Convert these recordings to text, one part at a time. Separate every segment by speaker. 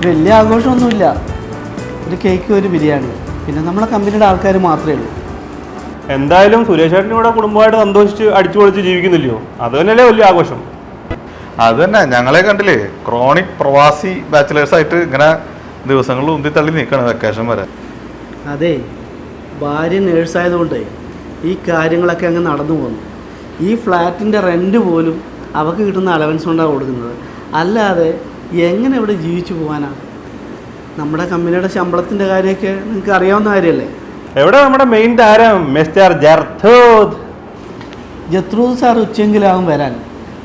Speaker 1: വലിയ ആഘോഷമൊന്നുമില്ല. ഒരു കേക്ക്, ഒരു ബിരിയാണി, പിന്നെ നമ്മളെ കമ്പനിയുടെ ആൾക്കാർ മാത്രമേ ഉള്ളൂ.
Speaker 2: എന്തായാലും സുരേഷ് ചേട്ടനും ഇവിടെ കുടുംബമായിട്ട് സന്തോഷിച്ച് അടിച്ചു പൊളിച്ച് ജീവിക്കുന്നില്ലയോ, അത് തന്നെയല്ലേ വലിയ ആഘോഷം.
Speaker 3: അത് തന്നെ, ഞങ്ങളെ കണ്ടില്ലേ ക്രോണിക് പ്രവാസി ബാച്ചിലേഴ്സായിട്ട് ഇങ്ങനെ ദിവസങ്ങളിൽ ഉന്തി തള്ളി നിൽക്കണം വെക്കേഷൻ വരെ.
Speaker 1: അതെ, ഭാര്യ നേഴ്സായതുകൊണ്ട് ഈ കാര്യങ്ങളൊക്കെ അങ്ങ് നടന്നു പോകുന്നു. ഈ ഫ്ലാറ്റിൻ്റെ റെൻറ്റ് പോലും അവൾക്ക് കിട്ടുന്ന അലവൻസ് കൊണ്ടാണ് കൊടുക്കുന്നത്. അല്ലാതെ എങ്ങനെ ഇവിടെ ജീവിച്ചു പോകാനാണ്? നമ്മുടെ കമ്പനിയുടെ ശമ്പളത്തിൻ്റെ കാര്യമൊക്കെ നിങ്ങൾക്ക് അറിയാവുന്ന കാര്യമല്ലേ.
Speaker 2: എവിടെ നമ്മുടെ മെയിൻ താരം മിസ്റ്റർ
Speaker 1: ജത്രൂദ് സാർ ഉച്ചെങ്കിലാവും വരാൻ.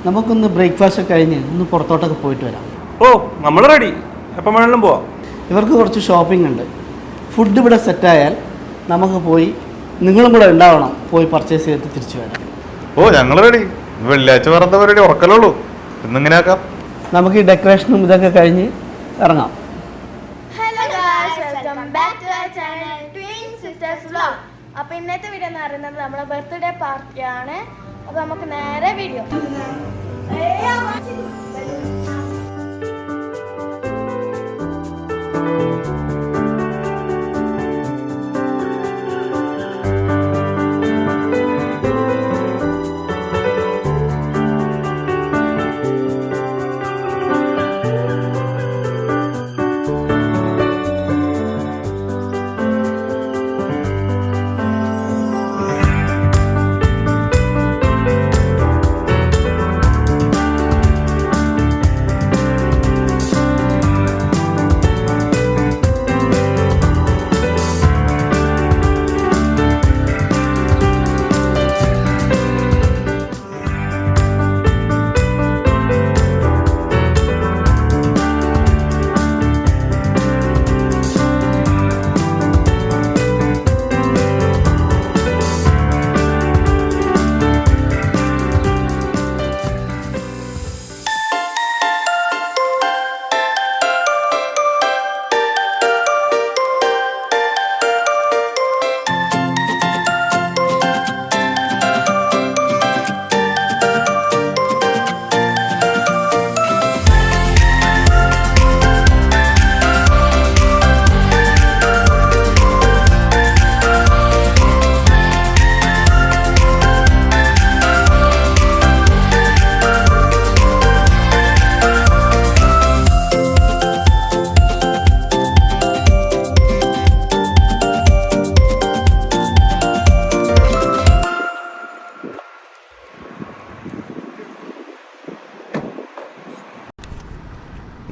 Speaker 1: നമുക്കൊന്ന് ബ്രേക്ക്ഫാസ്റ്റ് കഴിഞ്ഞ് ഒന്ന് പുറത്തോട്ടൊക്കെ പോയിട്ട് വരാം.
Speaker 2: ഓ, നമ്മൾ റെഡി, എപ്പം വേണമെങ്കിലും പോവാം.
Speaker 1: ഇവർക്ക് കുറച്ച് ഷോപ്പിംഗ് ഉണ്ട്. ഫുഡ് ഇവിടെ സെറ്റായാൽ നമുക്ക് പോയി, നിങ്ങളും കൂടെ ഉണ്ടാവണം, പോയി പർച്ചേസ് ചെയ്തിട്ട് തിരിച്ചു വരാം.
Speaker 3: ഓ, ഞങ്ങൾ റെഡി. വെള്ളിയാഴ്ച വേറെ പരിപാടി ഉറക്കലുള്ളൂ. ഇന്നിങ്ങനെ ആക്കാം.
Speaker 1: നമുക്ക് ഈ ഡെക്കറേഷനും ഇതൊക്കെ കഴിഞ്ഞ് ഇറങ്ങാം.
Speaker 4: അപ്പോൾ ഇന്നത്തെ വീഡിയോ എന്ന് പറയുന്നത് നമ്മുടെ ബർത്ത്ഡേ പാർട്ടിയാണ്. അപ്പോൾ നമുക്ക് നേരെ വീഡിയോ.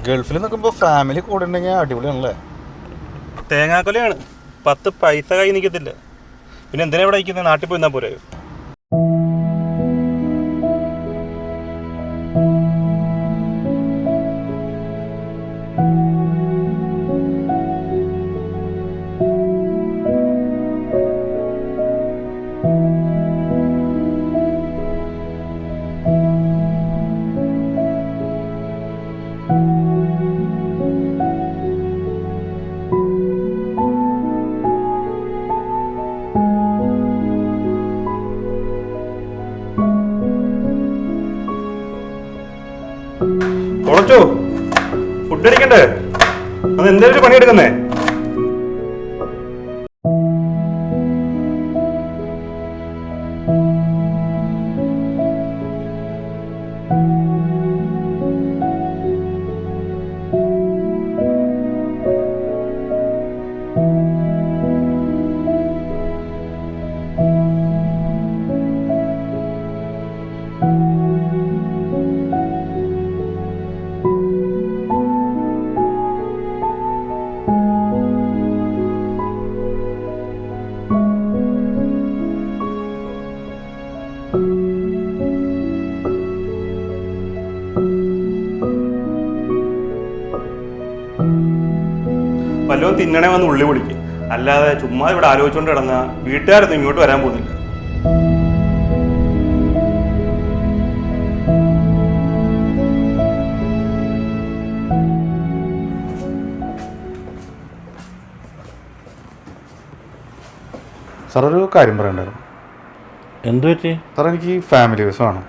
Speaker 3: ഗൾഫിൽ നിൽക്കുമ്പോൾ ഫാമിലി കൂടെ ഉണ്ടെങ്കിൽ അടിപൊളിയാണല്ലേ.
Speaker 2: തേങ്ങാക്കൊലയാണ്, 10 പൈസ കൈ നിൽക്കത്തില്ല. പിന്നെ എന്തിനാ ഇവിടെ അയക്കുന്നത്? നാട്ടിൽ പോയി എന്നാ പോരായോ? ഫുഡ് അടിക്കണ്ടേ? അത് എന്തെങ്കിലും പണിയെടുക്കുന്നേ? വല്ലതും തിന്നണേ വന്ന് ഉള്ളി പൊളിക്കും. അല്ലാതെ ചുമ്മാ ഇവിടെ ആലോചിച്ചുകൊണ്ട് കിടന്ന വീട്ടുകാരൊന്നും ഇങ്ങോട്ട് വരാൻ പോകുന്നില്ല.
Speaker 3: സാർ, ഒരു കാര്യം പറയണ്ടായിരുന്നു.
Speaker 2: എന്തു പറ്റി
Speaker 3: സാർ? എനിക്ക് ഫാമിലി വിസ വേണം.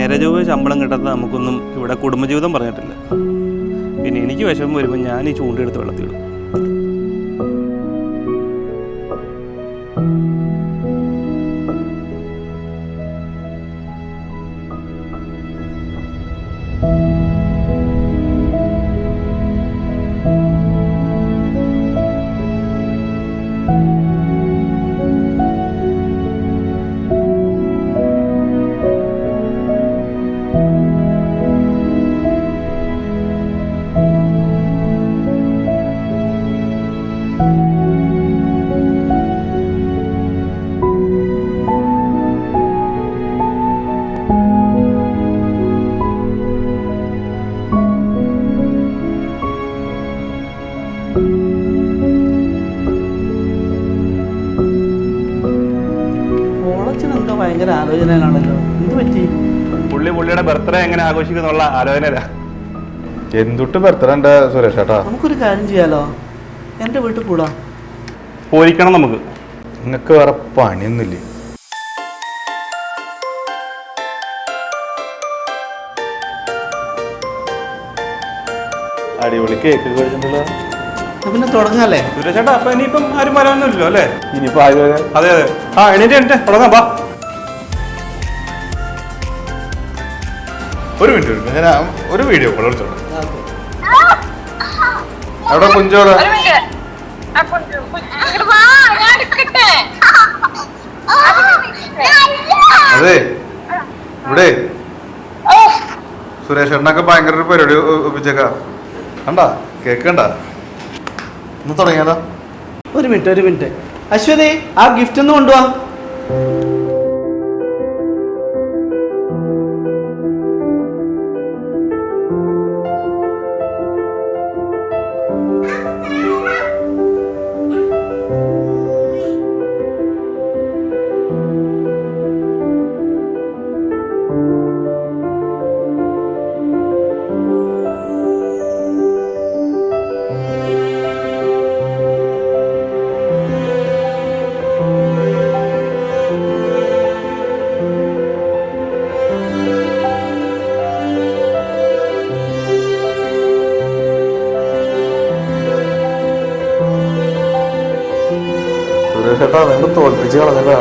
Speaker 2: നേരെ ചൊവ്വ ശമ്പളം കിട്ടാത്ത നമുക്കൊന്നും ഇവിടെ കുടുംബജീവിതം പറഞ്ഞിട്ടില്ല. പിന്നെ എനിക്ക് വിഷമം വരുമ്പോൾ ഞാൻ ഈ ചൂണ്ടെടുത്ത് വെള്ളത്തിടും.
Speaker 1: ഓളച്ചനെന്തോ ഭയങ്കര ആലോചനയിലാണല്ലോ, എന്ത് പറ്റി?
Speaker 2: പുള്ളിയുടെ ബർത്ത്ഡേ എങ്ങനെ ആഘോഷിക്കുന്നുള്ള ആലോചന.
Speaker 3: എന്തുട്ട് ബർത്ത്ഡേ സുരേഷ് ചേട്ടാ?
Speaker 1: നമുക്കൊരു കാര്യം ചെയ്യാലോ, എൻ്റെ വീട്ടിൽ കൂടാ.
Speaker 2: പോയിരിക്കണം നമുക്ക്.
Speaker 3: നിങ്ങക്ക് വേറെ പണിയൊന്നുമില്ലേ? അടിപൊളി കേക്ക് കഴിച്ചിട്ടുള്ള
Speaker 1: പിന്നെ തുടങ്ങാല്ലേ?
Speaker 2: സുരേഷേട്ടാ, അപ്പൊ ഇനിയിപ്പം ആരും വരാനൊന്നുമില്ലോ അല്ലേ?
Speaker 3: ഇനിയിപ്പോ ആര് വരാൻ?
Speaker 2: അതെ അതെ. എണീറ്റ് തുടങ്ങാം. വാ.
Speaker 3: ഒരു മിനിറ്റ്, ഞാൻ ഒരു വീഡിയോ കോൾ എടുത്തോളാം. അവിടെ കുഞ്ചോടെ അതെ ഇവിടെ സുരേഷ് ഏട്ടനൊക്കെ ഭയങ്കര ഒരു പരിപാടി ഒപ്പിച്ചേക്കാ. കണ്ടാ കേക്ക് കണ്ടാ? ഒന്ന് തുടങ്ങിയാലോ?
Speaker 1: ഒരു മിനിറ്റ്. അശ്വതി, ആ ഗിഫ്റ്റ് ഒന്ന് കൊണ്ടുപോവാ.
Speaker 3: സുരേഷ് ഏട്ടാ, നിങ്ങൾ തോൽപ്പിച്ച് കളഞ്ഞതാ.